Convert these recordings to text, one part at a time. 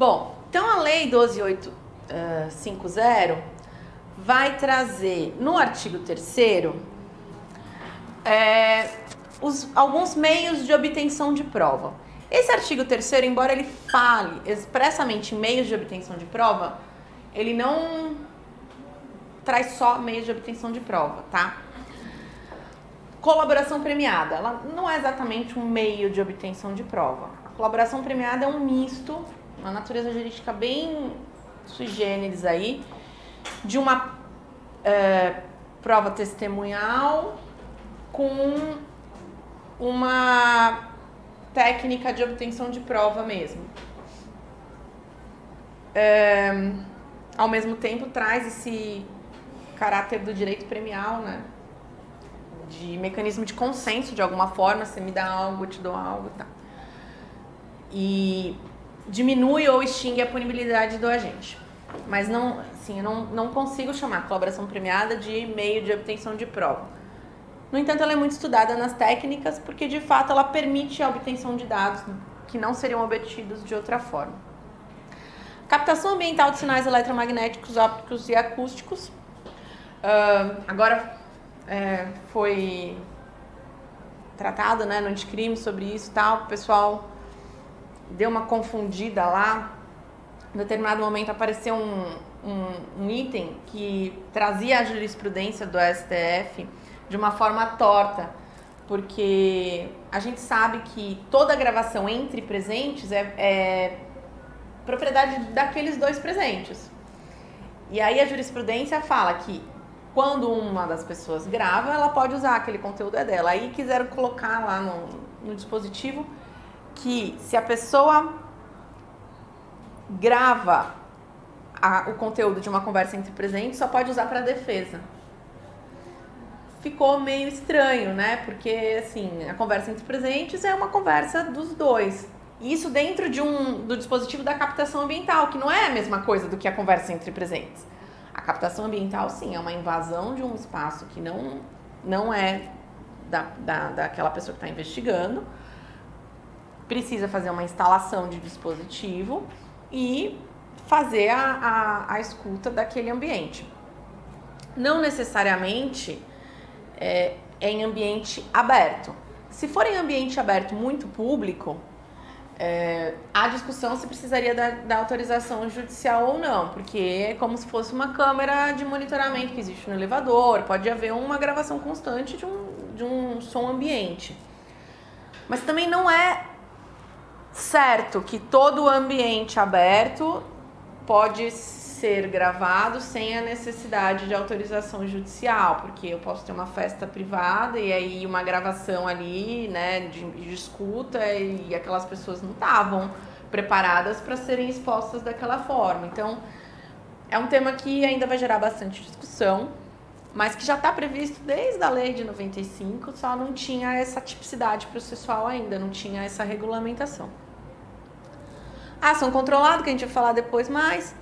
Bom, então a Lei 12.850 vai trazer no artigo 3º alguns meios de obtenção de prova. Esse artigo 3º, embora ele fale expressamente em meios de obtenção de prova, ele não traz só meios de obtenção de prova, tá? Colaboração premiada, ela não é exatamente um meio de obtenção de prova. A colaboração premiada é um misto, uma natureza jurídica bem sui generis aí, de uma prova testemunhal com uma técnica de obtenção de prova mesmo. Ao mesmo tempo traz esse caráter do direito premial, né? De mecanismo de consenso, de alguma forma, você me dá algo, eu te dou algo, tá? E diminui ou extingue a punibilidade do agente. Mas não, assim, eu não consigo chamar a colaboração premiada de meio de obtenção de prova. No entanto, ela é muito estudada nas técnicas, porque de fato ela permite a obtenção de dados que não seriam obtidos de outra forma. Captação ambiental de sinais eletromagnéticos, ópticos e acústicos. Agora foi tratado, né, no anticrime sobre isso e tal, o pessoal deu uma confundida lá. Em determinado momento apareceu um item que trazia a jurisprudência do STF de uma forma torta, porque a gente sabe que toda gravação entre presentes é propriedade daqueles dois presentes. E aí a jurisprudência fala que quando uma das pessoas grava, ela pode usar aquele conteúdo dela. Aí quiseram colocar lá no dispositivo que se a pessoa grava o conteúdo de uma conversa entre presentes, só pode usar para defesa. Ficou meio estranho, né? Porque, assim, a conversa entre presentes é uma conversa dos dois. Isso dentro do dispositivo da captação ambiental, que não é a mesma coisa do que a conversa entre presentes. A captação ambiental, sim, é uma invasão de um espaço que não é daquela pessoa que está investigando. Precisa fazer uma instalação de dispositivo e fazer a escuta daquele ambiente. Não necessariamente é em ambiente aberto. Se for em ambiente aberto muito público, a discussão se precisaria da autorização judicial ou não, porque é como se fosse uma câmera de monitoramento que existe no elevador, pode haver uma gravação constante de um som ambiente. Mas também não é certo que todo o ambiente aberto pode ser gravado sem a necessidade de autorização judicial, porque eu posso ter uma festa privada e aí uma gravação ali, né, de escuta, e aquelas pessoas não estavam preparadas para serem expostas daquela forma. Então, é um tema que ainda vai gerar bastante discussão, mas que já está previsto desde a lei de 95, só não tinha essa tipicidade processual ainda, não tinha essa regulamentação. Ação controlada, que a gente vai falar depois mais.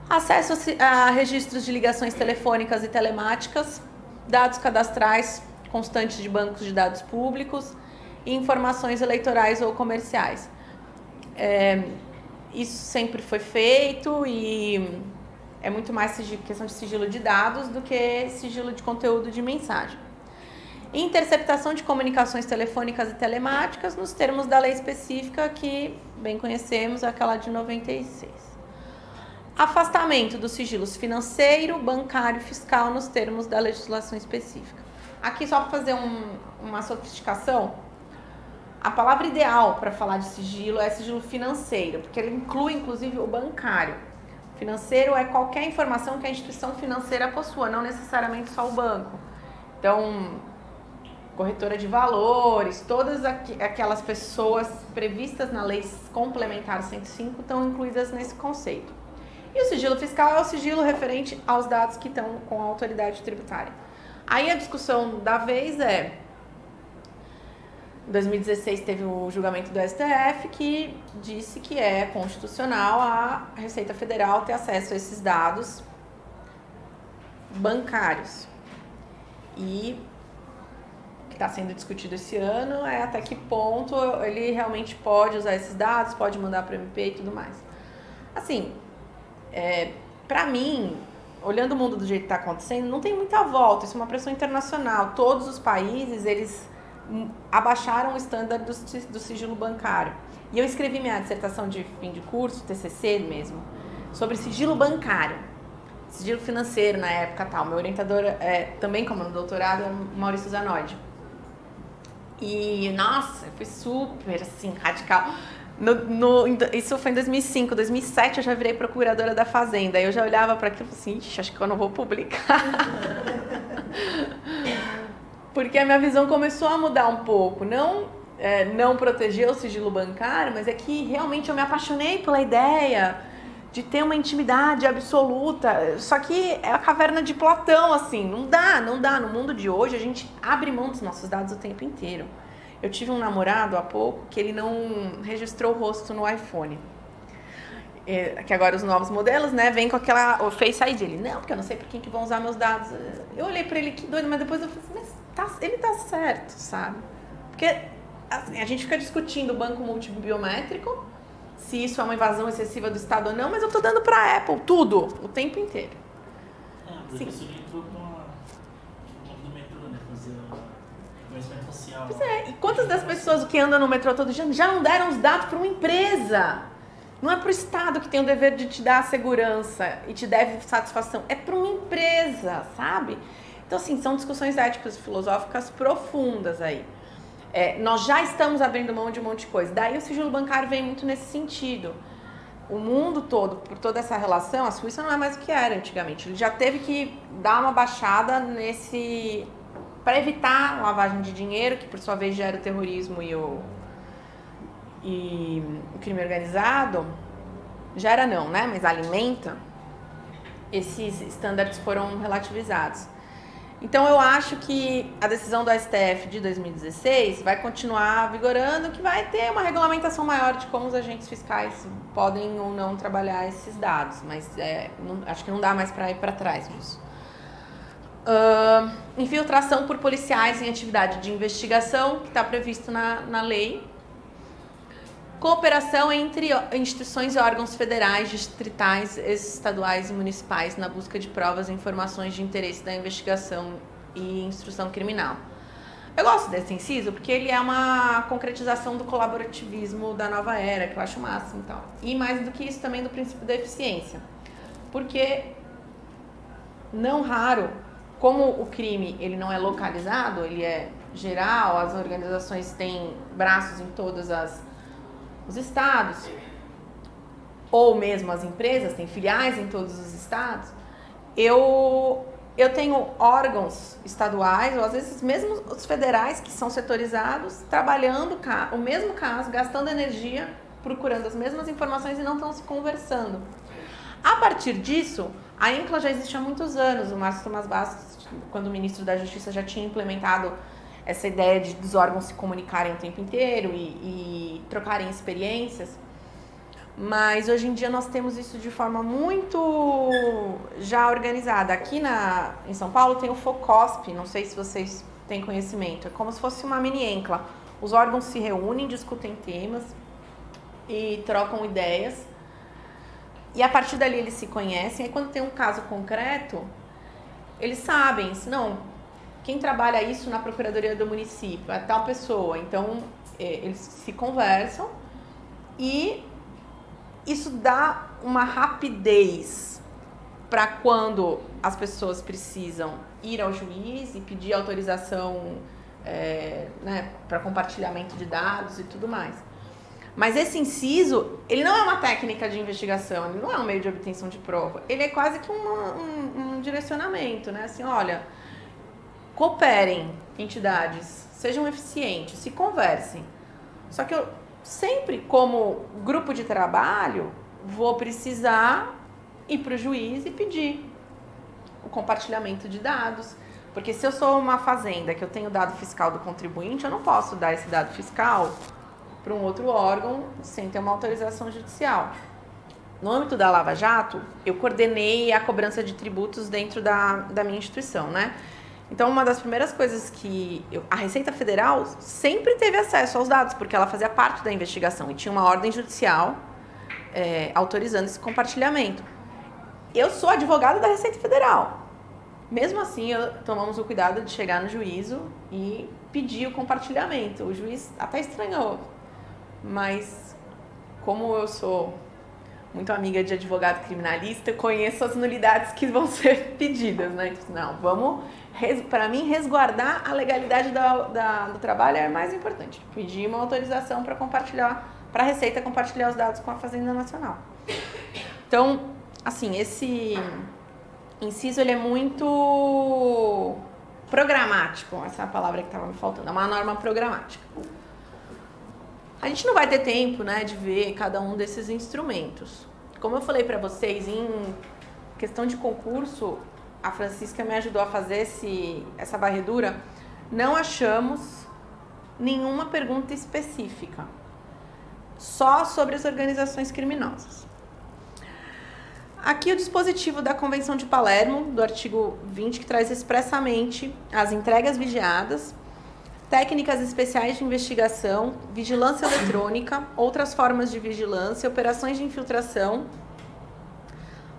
Acesso a registros de ligações telefônicas e telemáticas, dados cadastrais constantes de bancos de dados públicos e informações eleitorais ou comerciais. Isso sempre foi feito e é muito mais questão de sigilo de dados do que sigilo de conteúdo de mensagem. Interceptação de comunicações telefônicas e telemáticas nos termos da lei específica que bem conhecemos, aquela de 96. Afastamento dos sigilos financeiro, bancário e fiscal nos termos da legislação específica. Aqui, só para fazer uma sofisticação, a palavra ideal para falar de sigilo é sigilo financeiro, porque ele inclui, inclusive, o bancário. Financeiro é qualquer informação que a instituição financeira possua, não necessariamente só o banco. Então, corretora de valores, todas aquelas pessoas previstas na Lei Complementar 105 estão incluídas nesse conceito. E o sigilo fiscal é o sigilo referente aos dados que estão com a autoridade tributária. Aí a discussão da vez em 2016 teve o julgamento do STF que disse que é constitucional a Receita Federal ter acesso a esses dados bancários. E o que está sendo discutido esse ano é até que ponto ele realmente pode usar esses dados, pode mandar para o MP e tudo mais. Assim, para mim, olhando o mundo do jeito que está acontecendo, não tem muita volta. Isso é uma pressão internacional. Todos os países, eles abaixaram o estándar do sigilo bancário. E eu escrevi minha dissertação de fim de curso, TCC mesmo, sobre sigilo bancário, sigilo financeiro na época tal. Meu orientador, também como no doutorado, é o Maurício Zanotti. E, nossa, eu fui super, assim, radical. Isso foi em 2005, 2007 eu já virei procuradora da Fazenda. Aí eu já olhava para aquilo e falei assim, ixi, acho que eu não vou publicar. Porque a minha visão começou a mudar um pouco. Não proteger o sigilo bancário, mas é que realmente eu me apaixonei pela ideia de ter uma intimidade absoluta. Só que é a caverna de Platão, assim, não dá. No mundo de hoje, a gente abre mão dos nossos dados o tempo inteiro. Eu tive um namorado há pouco que ele não registrou o rosto no iPhone. Que agora os novos modelos, né, vem com o Face ID. Ele, não, porque eu não sei por quem que vão usar meus dados. Eu olhei pra ele, que doido, mas depois eu falei assim, mas ele tá certo, sabe? Porque assim, a gente fica discutindo o banco multibiométrico, se isso é uma invasão excessiva do Estado ou não, mas eu tô dando pra Apple tudo, o tempo inteiro. Por isso ele entrou no metrô, né, fazer reconhecimento facial. Pois é, e quantas das pessoas que andam no metrô todo dia já não deram os dados para uma empresa? Não é para o Estado que tem o dever de te dar a segurança e te deve satisfação, é para uma empresa, sabe? Então, assim, são discussões éticas e filosóficas profundas aí. Nós já estamos abrindo mão de um monte de coisa. Daí o sigilo bancário vem muito nesse sentido. O mundo todo, por toda essa relação, a Suíça não é mais o que era antigamente. Ele já teve que dar uma baixada para evitar a lavagem de dinheiro, que por sua vez gera o terrorismo e o crime organizado. Gera não, né? Mas alimenta. Esses estándares foram relativizados. Então, eu acho que a decisão do STF de 2016 vai continuar vigorando, que vai ter uma regulamentação maior de como os agentes fiscais podem ou não trabalhar esses dados, mas acho que não dá mais para ir para trás disso. Infiltração por policiais em atividade de investigação, que está previsto na lei. Cooperação entre instituições e órgãos federais, distritais, estaduais e municipais na busca de provas e informações de interesse da investigação e instrução criminal. Eu gosto desse inciso porque ele é uma concretização do colaborativismo da nova era, que eu acho o máximo e tal. E mais do que isso também do princípio da eficiência. Porque, não raro, como o crime ele não é localizado, ele é geral, as organizações têm braços em todos os estados, ou mesmo as empresas têm filiais em todos os estados, eu tenho órgãos estaduais, ou às vezes mesmo os federais, que são setorizados, trabalhando o mesmo caso, gastando energia, procurando as mesmas informações e não estão se conversando. A partir disso, a INCLA já existe há muitos anos. O Márcio Tomás Bastos, quando ministro da Justiça, já tinha implementado essa ideia dos órgãos se comunicarem o tempo inteiro e trocarem experiências. Mas hoje em dia nós temos isso de forma muito já organizada. Aqui em São Paulo tem o FOCOSP, não sei se vocês têm conhecimento. É como se fosse uma mini ENCLA. Os órgãos se reúnem, discutem temas e trocam ideias. E a partir dali eles se conhecem. E quando tem um caso concreto, eles sabem, se não, quem trabalha isso na Procuradoria do Município é tal pessoa. Então, eles se conversam e isso dá uma rapidez para quando as pessoas precisam ir ao juiz e pedir autorização para compartilhamento de dados e tudo mais. Mas esse inciso, ele não é uma técnica de investigação, ele não é um meio de obtenção de prova. Ele é quase que um direcionamento, né? Assim, olha, cooperem, entidades, sejam eficientes, se conversem. Só que eu sempre, como grupo de trabalho, vou precisar ir para o juiz e pedir o compartilhamento de dados. Porque se eu sou uma fazenda que eu tenho dado fiscal do contribuinte, eu não posso dar esse dado fiscal para um outro órgão sem ter uma autorização judicial. No âmbito da Lava Jato, eu coordenei a cobrança de tributos dentro da minha instituição, né? Então, uma das primeiras coisas que a Receita Federal sempre teve acesso aos dados, porque ela fazia parte da investigação e tinha uma ordem judicial autorizando esse compartilhamento. Eu sou advogada da Receita Federal. Mesmo assim, tomamos o cuidado de chegar no juízo e pedir o compartilhamento. O juiz até estranhou, mas como eu sou muito amiga de advogado criminalista, eu conheço as nulidades que vão ser pedidas, né? Não, vamos, para mim, resguardar a legalidade do trabalho é mais importante. Pedir uma autorização para compartilhar, para a Receita compartilhar os dados com a Fazenda Nacional. Então, assim, esse inciso, ele é muito programático, essa é a palavra que estava me faltando, é uma norma programática. A gente não vai ter tempo, né, de ver cada um desses instrumentos. Como eu falei para vocês, em questão de concurso, a Francisca me ajudou a fazer essa varredura, não achamos nenhuma pergunta específica, só sobre as organizações criminosas. Aqui o dispositivo da Convenção de Palermo, do artigo 20, que traz expressamente as entregas vigiadas, técnicas especiais de investigação, vigilância eletrônica, outras formas de vigilância, operações de infiltração,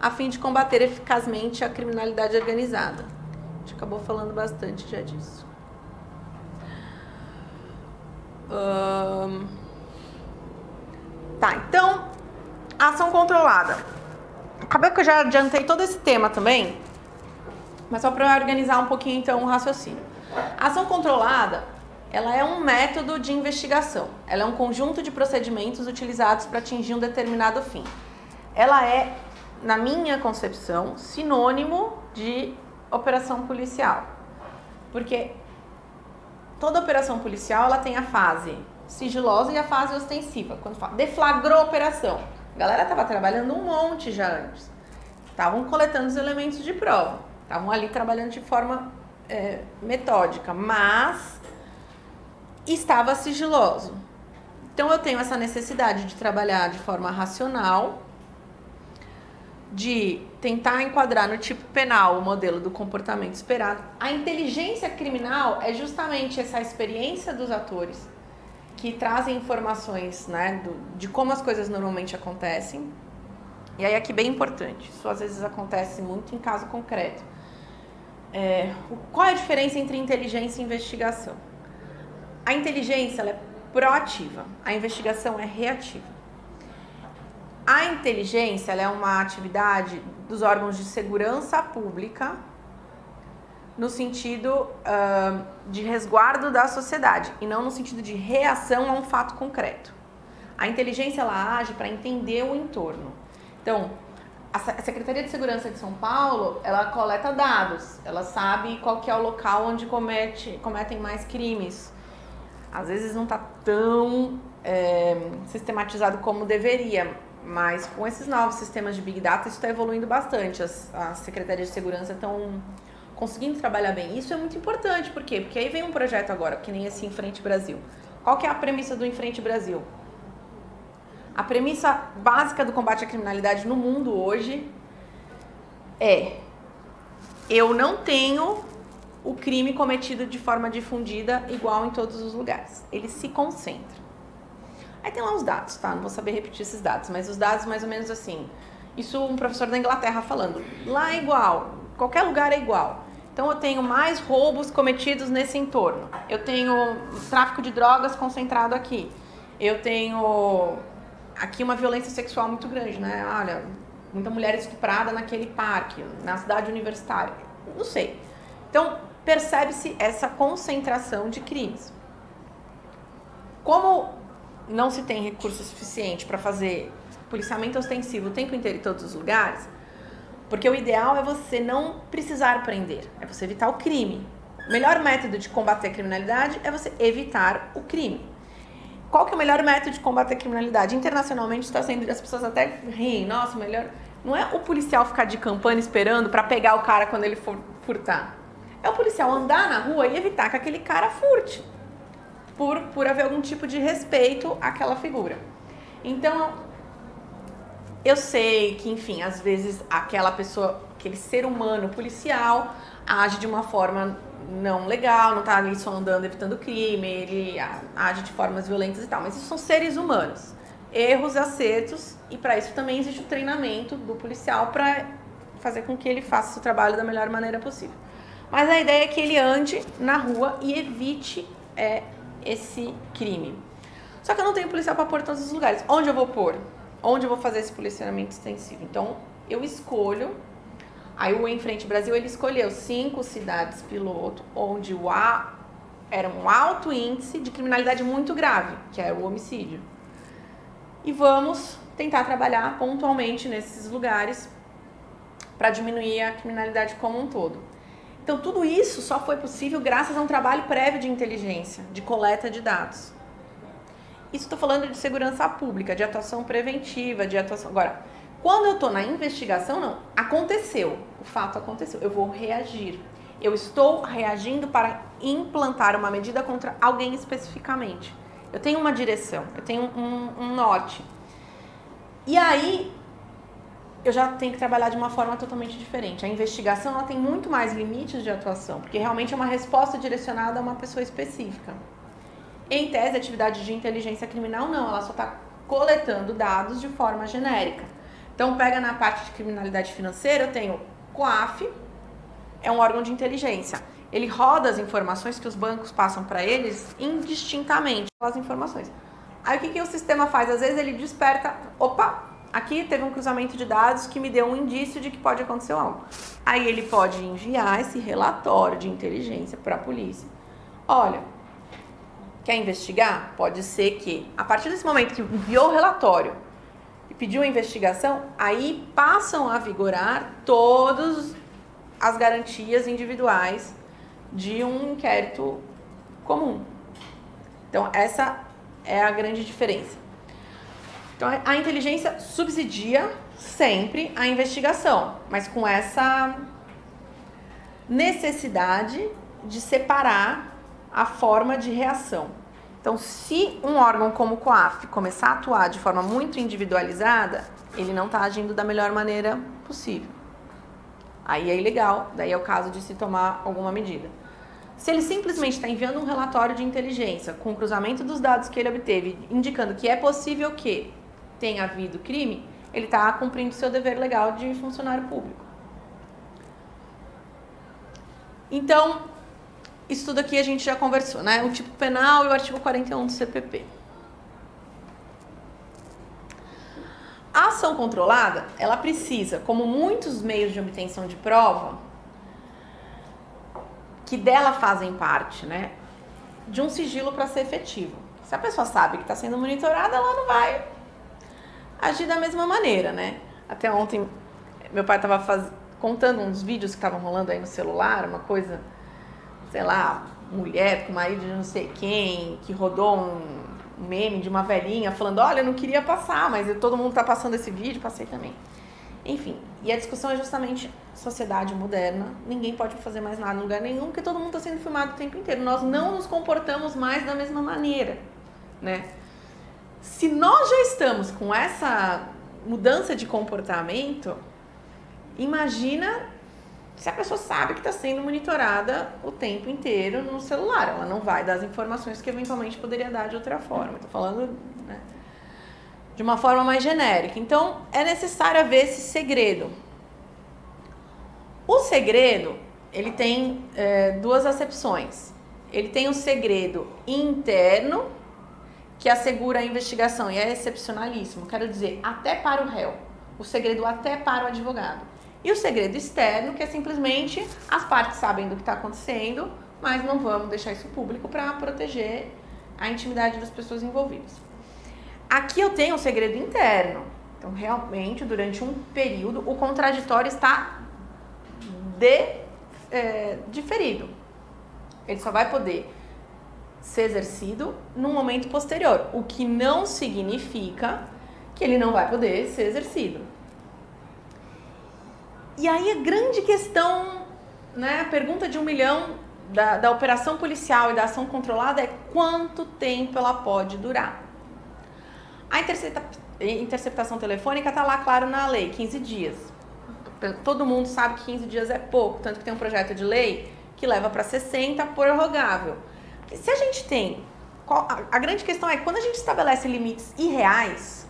a fim de combater eficazmente a criminalidade organizada. A gente acabou falando bastante já disso. Tá, então, ação controlada. Acabou que eu já adiantei todo esse tema também, mas só para organizar um pouquinho então o raciocínio. A ação controlada, ela é um método de investigação. Ela é um conjunto de procedimentos utilizados para atingir um determinado fim. Ela é, na minha concepção, sinônimo de operação policial. Porque toda operação policial, ela tem a fase sigilosa e a fase ostensiva. Quando fala deflagrou a operação, a galera estava trabalhando um monte já antes. Estavam coletando os elementos de prova. Estavam ali trabalhando de forma metódica, mas estava sigiloso. Então eu tenho essa necessidade de trabalhar de forma racional, de tentar enquadrar no tipo penal o modelo do comportamento esperado. A inteligência criminal é justamente essa experiência dos atores que trazem informações, né, de como as coisas normalmente acontecem. E aí aqui bem importante, isso às vezes acontece muito em caso concreto. Qual é a diferença entre inteligência e investigação? A inteligência, ela é proativa, a investigação é reativa. A inteligência, ela é uma atividade dos órgãos de segurança pública no sentido de resguardo da sociedade e não no sentido de reação a um fato concreto. A inteligência, ela age para entender o entorno. Então, a Secretaria de Segurança de São Paulo, ela coleta dados, ela sabe qual que é o local onde cometem mais crimes. Às vezes não está tão sistematizado como deveria, mas com esses novos sistemas de Big Data, isso está evoluindo bastante. As Secretarias de Segurança estão conseguindo trabalhar bem. Isso é muito importante, por quê? Porque aí vem um projeto agora, que nem esse Enfrente Brasil. Qual que é a premissa do Enfrente Brasil? A premissa básica do combate à criminalidade no mundo hoje é: eu não tenho o crime cometido de forma difundida igual em todos os lugares. Ele se concentra. Aí tem lá os dados, tá? Não vou saber repetir esses dados, mas os dados mais ou menos assim. Isso um professor da Inglaterra falando. Lá é igual, qualquer lugar é igual. Então eu tenho mais roubos cometidos nesse entorno. Eu tenho tráfico de drogas concentrado aqui. Eu tenho aqui uma violência sexual muito grande, né? Olha, muita mulher estuprada naquele parque, na cidade universitária. Não sei. Então, percebe-se essa concentração de crimes. Como não se tem recurso suficiente para fazer policiamento ostensivo o tempo inteiro em todos os lugares, porque o ideal é você não precisar prender, é você evitar o crime. O melhor método de combater a criminalidade é você evitar o crime. Qual que é o melhor método de combater a criminalidade? Internacionalmente está sendo, as pessoas até riem, nossa, melhor... Não é o policial ficar de campana esperando para pegar o cara quando ele for furtar. É o policial andar na rua e evitar que aquele cara furte, por haver algum tipo de respeito àquela figura. Então, eu sei que, enfim, às vezes aquela pessoa, aquele ser humano policial, age de uma forma não legal, não tá ali só andando evitando crime, ele age de formas violentas e tal, mas isso são seres humanos. erros e acertos, e para isso também existe o treinamento do policial para fazer com que ele faça o trabalho da melhor maneira possível. Mas a ideia é que ele ande na rua e evite esse crime. Só que eu não tenho policial para pôr em todos os lugares. Onde eu vou pôr? Onde eu vou fazer esse policiamento extensivo? Então, eu escolho. Aí o Em Frente Brasil, ele escolheu 5 cidades piloto, onde era um alto índice de criminalidade muito grave, que é o homicídio. E vamos tentar trabalhar pontualmente nesses lugares para diminuir a criminalidade como um todo. Então, tudo isso só foi possível graças a um trabalho prévio de inteligência, de coleta de dados. Isso estou falando de segurança pública, de atuação preventiva, de atuação... Agora, quando eu estou na investigação, não. Aconteceu, o fato aconteceu, eu vou reagir. Eu estou reagindo para implantar uma medida contra alguém especificamente. Eu tenho uma direção, eu tenho um norte. E aí, eu já tenho que trabalhar de uma forma totalmente diferente. A investigação ela tem muito mais limites de atuação, porque realmente é uma resposta direcionada a uma pessoa específica. Em tese, a atividade de inteligência criminal não, ela só está coletando dados de forma genérica. Então, pega na parte de criminalidade financeira, eu tenho COAF, é um órgão de inteligência. Ele roda as informações que os bancos passam para eles indistintamente, as informações. Aí, o que o sistema faz? Às vezes, ele desperta, opa, aqui teve um cruzamento de dados que me deu um indício de que pode acontecer algo. Aí, ele pode enviar esse relatório de inteligência para a polícia. Olha, quer investigar? Pode ser que, a partir desse momento que enviou o relatório e pediu a investigação, aí passam a vigorar todas as garantias individuais de um inquérito comum. Então, essa é a grande diferença. Então, a inteligência subsidia sempre a investigação, mas com essa necessidade de separar a forma de reação. Então, se um órgão como o COAF começar a atuar de forma muito individualizada, ele não está agindo da melhor maneira possível. Aí é ilegal, daí é o caso de se tomar alguma medida. Se ele simplesmente está enviando um relatório de inteligência com o cruzamento dos dados que ele obteve, indicando que é possível que tenha havido crime, ele está cumprindo seu dever legal de funcionário público. Então, isso tudo aqui a gente já conversou, né? O tipo penal e o artigo 41 do CPP. A ação controlada, ela precisa, como muitos meios de obtenção de prova, que dela fazem parte, né, de um sigilo para ser efetivo. Se a pessoa sabe que está sendo monitorada, ela não vai agir da mesma maneira, né? Até ontem, meu pai estava contando uns vídeos que estavam rolando aí no celular, uma coisa, sei lá, mulher com marido de não sei quem, que rodou um meme de uma velhinha falando, olha, eu não queria passar, mas todo mundo está passando esse vídeo, passei também. Enfim, e a discussão é justamente sociedade moderna, ninguém pode fazer mais nada em lugar nenhum, porque todo mundo está sendo filmado o tempo inteiro. Nós não nos comportamos mais da mesma maneira, né? Se nós já estamos com essa mudança de comportamento, imagina se a pessoa sabe que está sendo monitorada o tempo inteiro no celular. Ela não vai dar as informações que eventualmente poderia dar de outra forma. Estou falando, né, de uma forma mais genérica. Então, é necessário haver esse segredo. O segredo, ele tem duas acepções. Ele tem o segredo interno, que assegura a investigação e é excepcionalíssimo. Quero dizer, até para o réu. O segredo até para o advogado. E o segredo externo, que é simplesmente as partes sabem do que está acontecendo, mas não vamos deixar isso público para proteger a intimidade das pessoas envolvidas. Aqui eu tenho um segredo interno. Então, realmente, durante um período, o contraditório está diferido. Ele só vai poder ser exercido num momento posterior, o que não significa que ele não vai poder ser exercido. E aí a grande questão, né, a pergunta de 1 milhão da operação policial e da ação controlada é quanto tempo ela pode durar. A interceptação telefônica está lá, claro, na lei, 15 dias. Todo mundo sabe que 15 dias é pouco, tanto que tem um projeto de lei que leva para 60, prorrogável. Se a gente tem A grande questão é que quando a gente estabelece limites irreais,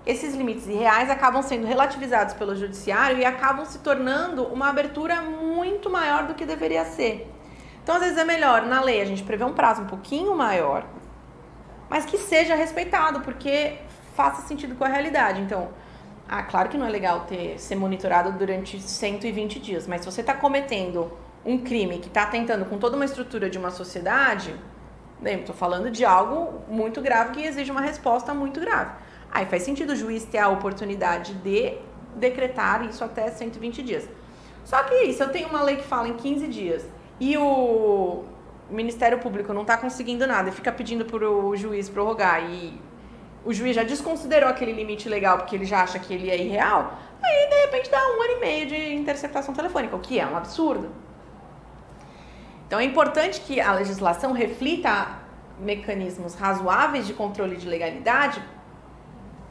esses limites irreais acabam sendo relativizados pelo judiciário e acabam se tornando uma abertura muito maior do que deveria ser. Então, às vezes é melhor, na lei, a gente prever um prazo um pouquinho maior, mas que seja respeitado, porque faça sentido com a realidade. Então, claro que não é legal ser monitorado durante 120 dias, mas se você está cometendo um crime que está atentando com toda uma estrutura de uma sociedade, estou falando de algo muito grave que exige uma resposta muito grave. Aí faz sentido o juiz ter a oportunidade de decretar isso até 120 dias. Só que se eu tenho uma lei que fala em 15 dias e o Ministério Público não está conseguindo nada e fica pedindo para o juiz prorrogar e o juiz já desconsiderou aquele limite legal porque ele já acha que ele é irreal, aí de repente dá 1 ano e meio de interceptação telefônica, o que é um absurdo. Então é importante que a legislação reflita mecanismos razoáveis de controle de legalidade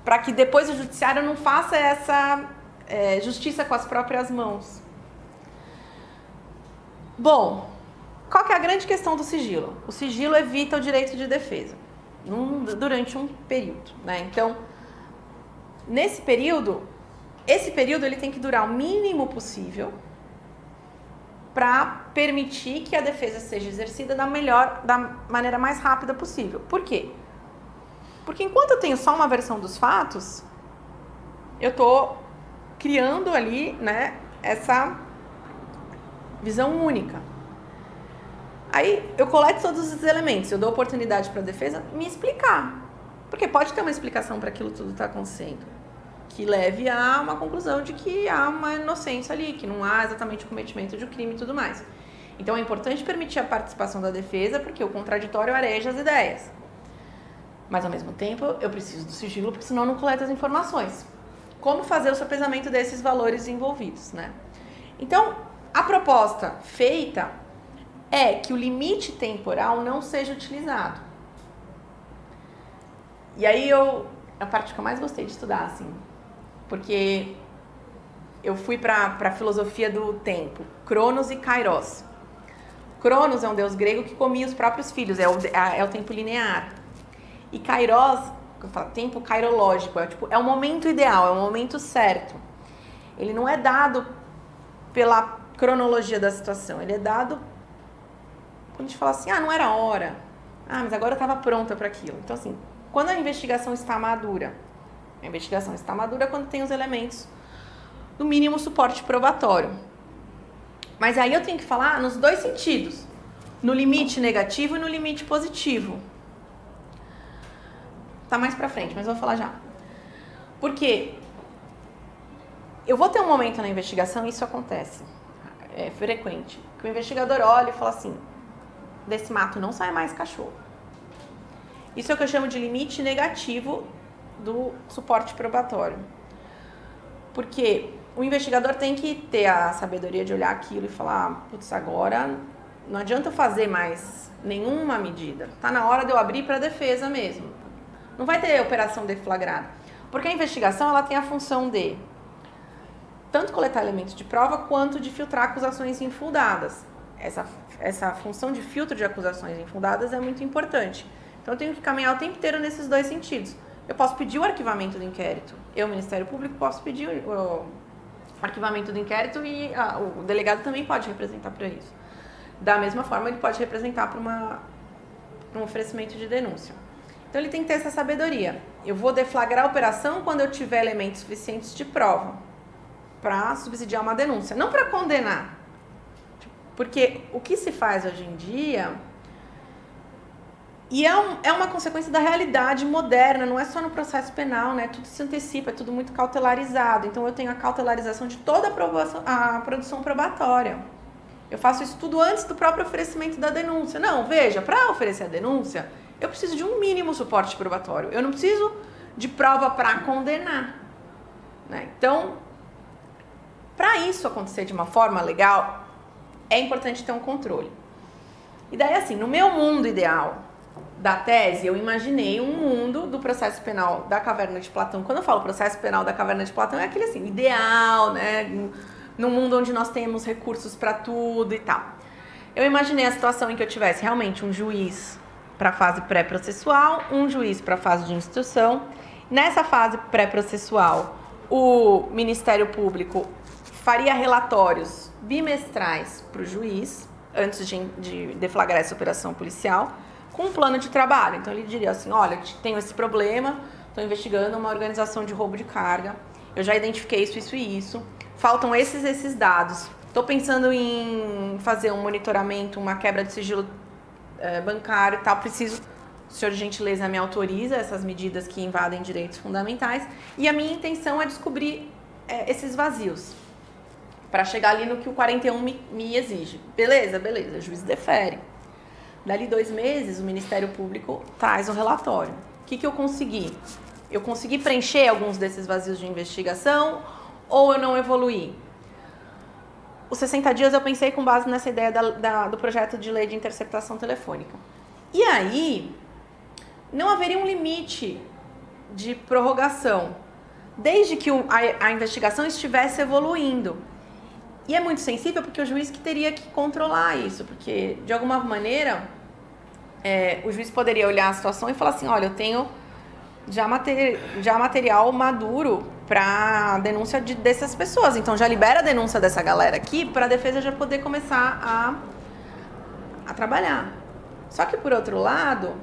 para que depois o judiciário não faça essa justiça com as próprias mãos. Bom, qual que é a grande questão do sigilo? O sigilo evita o direito de defesa durante um período, né? Então, esse período ele tem que durar o mínimo possível para permitir que a defesa seja exercida da maneira mais rápida possível. Por quê? Porque enquanto eu tenho só uma versão dos fatos, eu estou criando ali, né, essa visão única. Aí eu coleto todos os elementos, eu dou oportunidade para a defesa me explicar. Porque pode ter uma explicação para aquilo tudo que está acontecendo, que leve a uma conclusão de que há uma inocência ali, que não há exatamente o cometimento de um crime e tudo mais. Então é importante permitir a participação da defesa, porque o contraditório areja as ideias. Mas ao mesmo tempo eu preciso do sigilo, porque senão eu não coleto as informações. Como fazer o sopesamento desses valores envolvidos, né? Então, a proposta feita é que o limite temporal não seja utilizado. E aí a parte que eu mais gostei de estudar, assim, porque eu fui para a filosofia do tempo, Cronos e Kairos. Cronos é um deus grego que comia os próprios filhos, é o tempo linear. E Kairos, eu falo, tempo kairológico, é o momento ideal, é o momento certo. Ele não é dado pela cronologia da situação, ele é dado quando a gente fala assim, não era a hora, mas agora eu estava pronta para aquilo. Então, assim, quando a investigação está madura, quando tem os elementos do mínimo suporte probatório. Mas aí eu tenho que falar nos dois sentidos, no limite negativo e no limite positivo. Tá mais pra frente, mas eu vou falar já. Porque eu vou ter um momento na investigação, e isso acontece, é frequente, que o investigador olha e fala assim, desse mato não sai mais cachorro. Isso é o que eu chamo de limite negativo do suporte probatório. Porque o investigador tem que ter a sabedoria de olhar aquilo e falar, putz, agora não adianta eu fazer mais nenhuma medida. Tá na hora de eu abrir para a defesa mesmo. Não vai ter operação deflagrada. Porque a investigação ela tem a função de tanto coletar elementos de prova quanto de filtrar acusações infundadas. Essa função de filtro de acusações infundadas é muito importante. Então eu tenho que caminhar o tempo inteiro nesses dois sentidos. Eu posso pedir o arquivamento do inquérito. Eu, Ministério Público, posso pedir o arquivamento do inquérito e o delegado também pode representar para isso. Da mesma forma, ele pode representar para um oferecimento de denúncia. Então ele tem que ter essa sabedoria. Eu vou deflagrar a operação quando eu tiver elementos suficientes de prova para subsidiar uma denúncia, não para condenar. Porque o que se faz hoje em dia, e é uma consequência da realidade moderna, não é só no processo penal, né? Tudo se antecipa, é tudo muito cautelarizado. Então eu tenho a cautelarização de toda a produção probatória. Eu faço isso tudo antes do próprio oferecimento da denúncia. Não, veja, para oferecer a denúncia, eu preciso de um mínimo suporte probatório. Eu não preciso de prova para condenar, né? Então, para isso acontecer de uma forma legal, é importante ter um controle. E daí, assim, no meu mundo ideal da tese, eu imaginei um mundo do processo penal da Caverna de Platão. Quando eu falo processo penal da Caverna de Platão, é aquele assim, ideal, né? Num mundo onde nós temos recursos para tudo e tal. Eu imaginei a situação em que eu tivesse realmente um juiz para a fase pré-processual, um juiz para a fase de instrução. Nessa fase pré-processual, o Ministério Público faria relatórios bimestrais para o juiz, antes de deflagrar essa operação policial, com um plano de trabalho. Então ele diria assim, olha, tenho esse problema, estou investigando uma organização de roubo de carga, eu já identifiquei isso e isso, faltam esses dados, estou pensando em fazer um monitoramento, uma quebra de sigilo bancário e tal, preciso, o senhor de gentileza me autoriza essas medidas que invadem direitos fundamentais, e a minha intenção é descobrir esses vazios, para chegar ali no que o 41 me exige. Beleza, o juiz defere. Dali 2 meses, o Ministério Público traz um relatório. O que eu consegui? Eu consegui preencher alguns desses vazios de investigação ou eu não evoluí? Os 60 dias eu pensei com base nessa ideia do projeto de lei de interceptação telefônica. E aí, não haveria um limite de prorrogação, desde que a investigação estivesse evoluindo. E é muito sensível porque o juiz que teria que controlar isso, porque de alguma maneira o juiz poderia olhar a situação e falar assim, olha, eu tenho já material maduro para denúncia dessas pessoas, então já libera a denúncia dessa galera aqui para a defesa já poder começar a trabalhar. Só que por outro lado,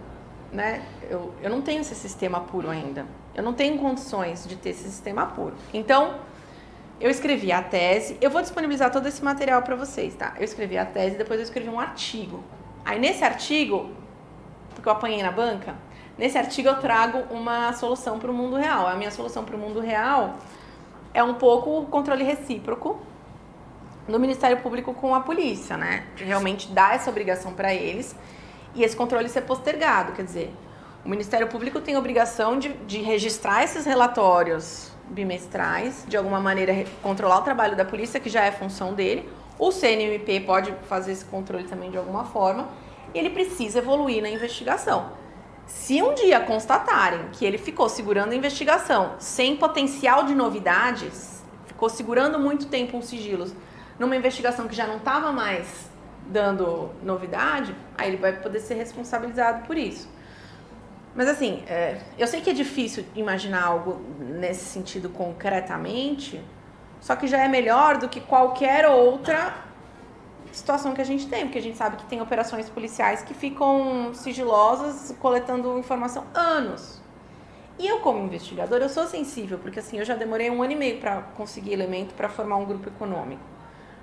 né, eu não tenho esse sistema puro ainda, eu não tenho condições de ter esse sistema puro. Então, eu escrevi a tese, eu vou disponibilizar todo esse material para vocês, tá? Eu escrevi a tese, depois eu escrevi um artigo. Aí nesse artigo, porque eu apanhei na banca, nesse artigo eu trago uma solução para o mundo real. A minha solução para o mundo real é um pouco o controle recíproco do Ministério Público com a polícia, né? De realmente dar essa obrigação para eles e esse controle ser postergado. Quer dizer, o Ministério Público tem a obrigação de registrar esses relatórios bimestrais, de alguma maneira controlar o trabalho da polícia, que já é função dele. O CNMP pode fazer esse controle também de alguma forma, e ele precisa evoluir na investigação. Se um dia constatarem que ele ficou segurando a investigação sem potencial de novidades, ficou segurando muito tempo uns sigilos numa investigação que já não estava mais dando novidade, aí ele vai poder ser responsabilizado por isso. Mas assim, eu sei que é difícil imaginar algo nesse sentido concretamente, só que já é melhor do que qualquer outra situação que a gente tem, porque a gente sabe que tem operações policiais que ficam sigilosas, coletando informação anos. E eu, como investigadora, eu sou sensível, porque assim, eu já demorei 1 ano e meio para conseguir elemento para formar um grupo econômico.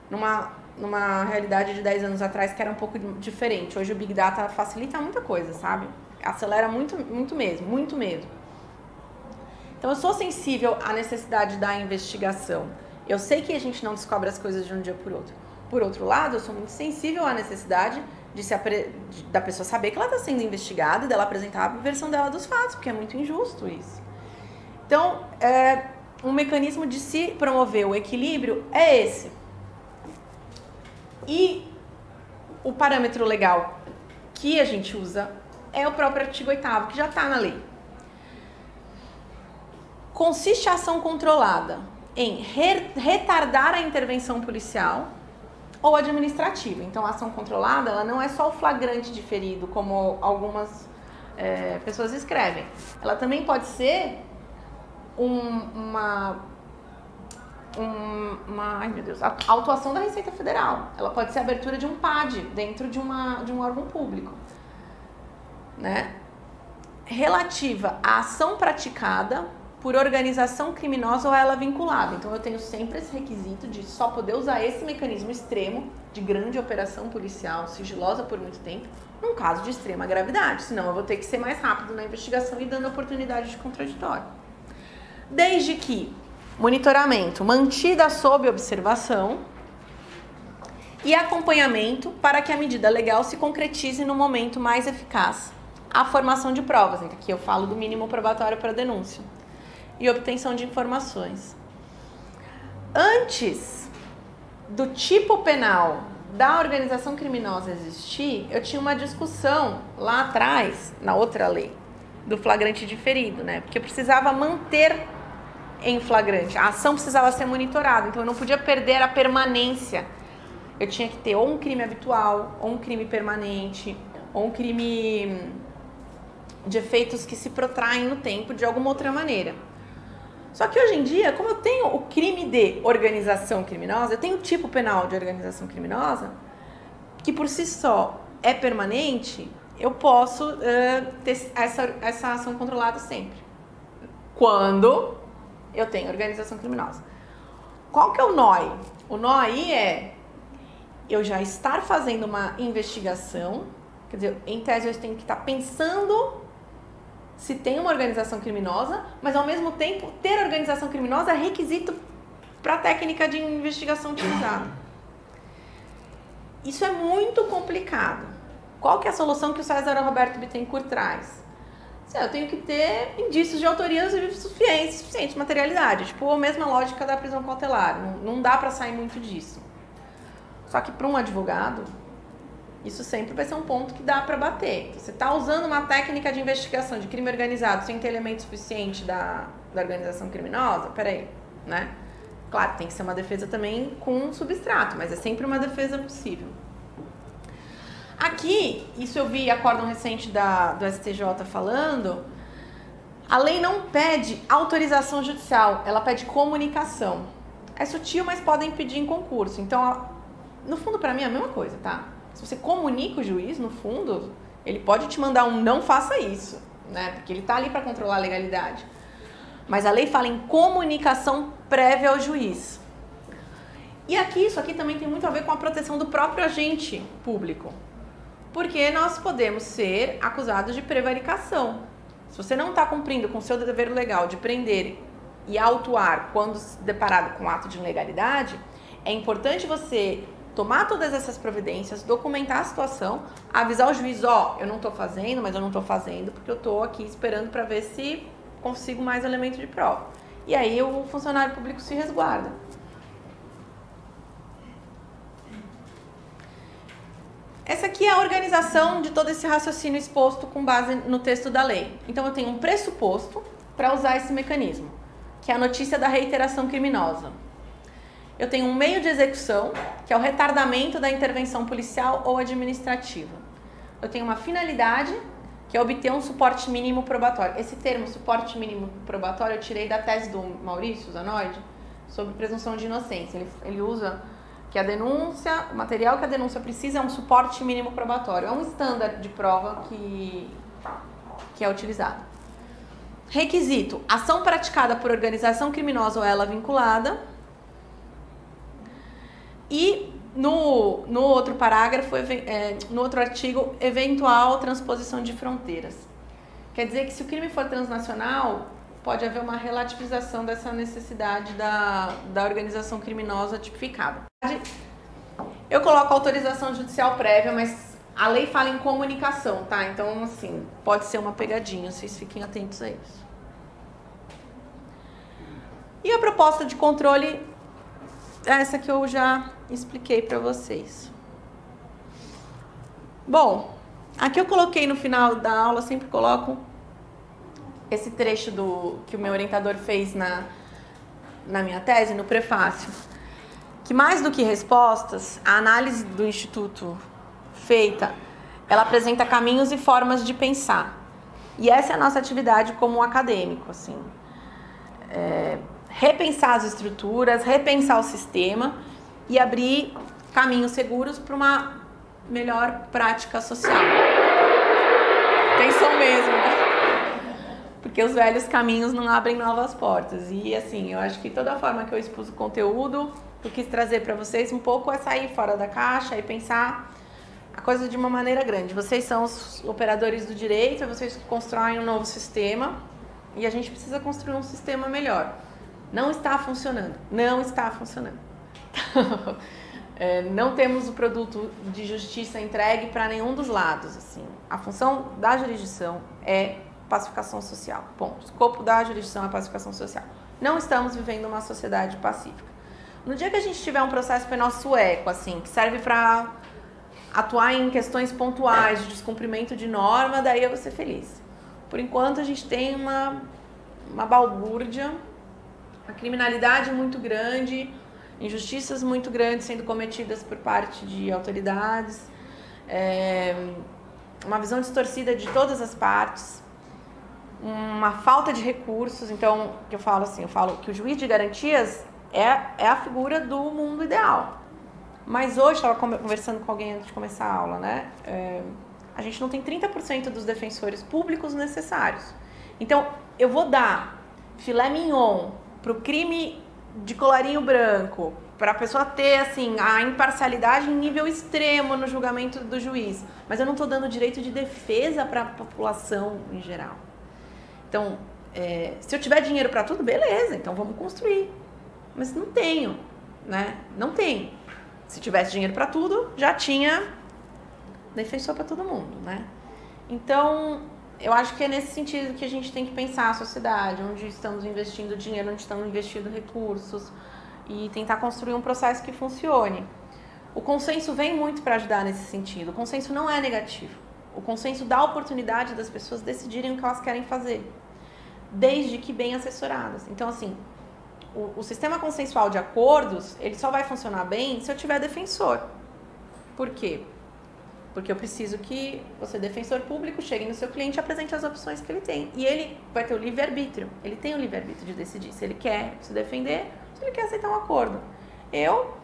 Numa realidade de 10 anos atrás que era um pouco diferente. Hoje o Big Data facilita muita coisa, sabe? Acelera muito, muito mesmo, muito mesmo. Então eu sou sensível à necessidade da investigação. Eu sei que a gente não descobre as coisas de um dia por outro. Por outro lado, eu sou muito sensível à necessidade da pessoa saber que ela está sendo investigada e dela apresentar a versão dela dos fatos, porque é muito injusto isso. Então, um mecanismo de se promover o equilíbrio é esse. E o parâmetro legal que a gente usa é o próprio artigo 8º, que já está na lei. Consiste a ação controlada em retardar a intervenção policial ou administrativa. Então, a ação controlada, ela não é só o flagrante de ferido, como algumas pessoas escrevem. Ela também pode ser ai meu Deus, a autuação da Receita Federal. Ela pode ser a abertura de um PAD dentro de um órgão público, né? Relativa à ação praticada por organização criminosa ou a ela vinculada. Então eu tenho sempre esse requisito de só poder usar esse mecanismo extremo de grande operação policial, sigilosa por muito tempo, num caso de extrema gravidade, senão eu vou ter que ser mais rápido na investigação e dando oportunidade de contraditório. Desde que monitoramento mantida sob observação e acompanhamento para que a medida legal se concretize no momento mais eficaz. A formação de provas, então aqui eu falo do mínimo probatório para denúncia, e obtenção de informações. Antes do tipo penal da organização criminosa existir, eu tinha uma discussão lá atrás, na outra lei, do flagrante diferido, né? Porque eu precisava manter em flagrante, a ação precisava ser monitorada, então eu não podia perder a permanência. Eu tinha que ter ou um crime habitual, ou um crime permanente, ou um crime de efeitos que se protraem no tempo de alguma outra maneira. Só que hoje em dia, como eu tenho o crime de organização criminosa, eu tenho o tipo penal de organização criminosa, que por si só é permanente, eu posso ter essa ação controlada sempre. Quando eu tenho organização criminosa. Qual que é o nó aí? O nó aí é eu já estar fazendo uma investigação, quer dizer, em tese eu tenho que estar pensando se tem uma organização criminosa, mas ao mesmo tempo ter organização criminosa é requisito para a técnica de investigação utilizada. Isso é muito complicado. Qual que é a solução que o César Roberto Bittencourt traz? Eu tenho que ter indícios de autoria suficiente, materialidade. Tipo, a mesma lógica da prisão cautelar. Não dá para sair muito disso. Só que para um advogado, isso sempre vai ser um ponto que dá para bater. Você está usando uma técnica de investigação de crime organizado sem ter elemento suficiente da organização criminosa? Peraí, né? Claro, tem que ser uma defesa também com substrato, mas é sempre uma defesa possível. Aqui, isso eu vi acórdão recente do STJ falando, a lei não pede autorização judicial, ela pede comunicação. É sutil, mas podem pedir em concurso. Então, no fundo, para mim é a mesma coisa, tá? Se você comunica o juiz, no fundo, ele pode te mandar um não faça isso, né? Porque ele tá ali para controlar a legalidade. Mas a lei fala em comunicação prévia ao juiz. E aqui, isso aqui também tem muito a ver com a proteção do próprio agente público. Porque nós podemos ser acusados de prevaricação. Se você não está cumprindo com o seu dever legal de prender e autuar quando se deparado com ato de ilegalidade, é importante você tomar todas essas providências, documentar a situação, avisar o juiz, eu não estou fazendo, mas eu não estou fazendo porque eu estou aqui esperando para ver se consigo mais elemento de prova. E aí o funcionário público se resguarda. Essa aqui é a organização de todo esse raciocínio exposto com base no texto da lei. Então eu tenho um pressuposto para usar esse mecanismo, que é a notícia da reiteração criminosa. Eu tenho um meio de execução, que é o retardamento da intervenção policial ou administrativa. Eu tenho uma finalidade, que é obter um suporte mínimo probatório. Esse termo, suporte mínimo probatório, eu tirei da tese do Maurício Zanoide sobre presunção de inocência. Ele usa que a denúncia, o material que a denúncia precisa é um suporte mínimo probatório. É um estándar de prova que é utilizado. Requisito: ação praticada por organização criminosa ou ela vinculada. E no outro parágrafo, no outro artigo, eventual transposição de fronteiras. Quer dizer que se o crime for transnacional, pode haver uma relativização dessa necessidade da organização criminosa tipificada. Eu coloco autorização judicial prévia, mas a lei fala em comunicação, tá? Então, assim, pode ser uma pegadinha, vocês fiquem atentos a isso. E a proposta de controle, essa que eu já expliquei para vocês. Bom, aqui eu coloquei no final da aula, sempre coloco esse trecho que o meu orientador fez na minha tese, no prefácio, que mais do que respostas, a análise do Instituto feita, ela apresenta caminhos e formas de pensar. E essa é a nossa atividade como um acadêmico, assim. Repensar as estruturas, repensar o sistema e abrir caminhos seguros para uma melhor prática social. Tem som mesmo, né? Porque os velhos caminhos não abrem novas portas. E assim, eu acho que toda a forma que eu expus o conteúdo, eu quis trazer para vocês um pouco é sair fora da caixa e pensar a coisa de uma maneira grande. Vocês são os operadores do direito, vocês constroem um novo sistema e a gente precisa construir um sistema melhor. Não está funcionando. Não está funcionando. Não temos o produto de justiça entregue para nenhum dos lados. Assim. A função da jurisdição é pacificação social. Bom, o escopo da jurisdição é pacificação social. Não estamos vivendo uma sociedade pacífica. No dia que a gente tiver um processo penal sueco, assim, que serve para atuar em questões pontuais de descumprimento de norma, daí eu vou ser feliz. Por enquanto, a gente tem uma balbúrdia, uma criminalidade muito grande, injustiças muito grandes sendo cometidas por parte de autoridades, uma visão distorcida de todas as partes. uma falta de recursos. Então, eu falo que o juiz de garantias é a figura do mundo ideal. Mas hoje, estava conversando com alguém antes de começar a aula, né? A gente não tem 30% dos defensores públicos necessários. Então, eu vou dar filé mignon para o crime de colarinho branco, para a pessoa ter, assim, a imparcialidade em nível extremo no julgamento do juiz. Mas eu não estou dando direito de defesa para a população em geral. Então, se eu tiver dinheiro para tudo, beleza, então vamos construir. Mas não tenho, né? Não tenho. Se tivesse dinheiro para tudo, já tinha defensor para todo mundo, né? Então, eu acho que é nesse sentido que a gente tem que pensar a sociedade, onde estamos investindo dinheiro, onde estamos investindo recursos e tentar construir um processo que funcione. O consenso vem muito para ajudar nesse sentido. O consenso não é negativo. O consenso dá a oportunidade das pessoas decidirem o que elas querem fazer, desde que bem assessoradas. Então, assim, o sistema consensual de acordos, ele só vai funcionar bem se eu tiver defensor. Por quê? Porque eu preciso que você, defensor público, chegue no seu cliente e apresente as opções que ele tem. E ele vai ter o livre-arbítrio. Ele tem o livre-arbítrio de decidir se ele quer se defender, se ele quer aceitar um acordo. Eu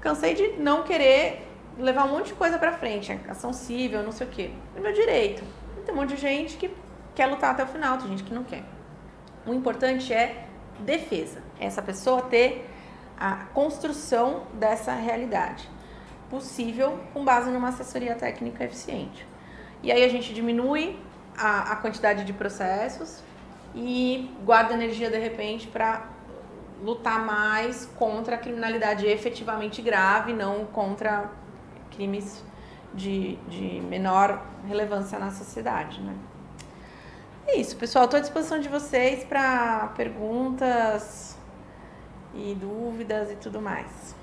cansei de não querer levar um monte de coisa pra frente. Ação civil, não sei o quê. É meu direito. Tem um monte de gente que quer lutar até o final, tem gente que não quer. O importante é defesa. É essa pessoa ter a construção dessa realidade possível com base numa assessoria técnica eficiente. E aí a gente diminui a quantidade de processos e guarda energia, de repente, para lutar mais contra a criminalidade efetivamente grave, não contra crimes de menor relevância na sociedade, né? É isso, pessoal. Estou à disposição de vocês para perguntas e dúvidas e tudo mais.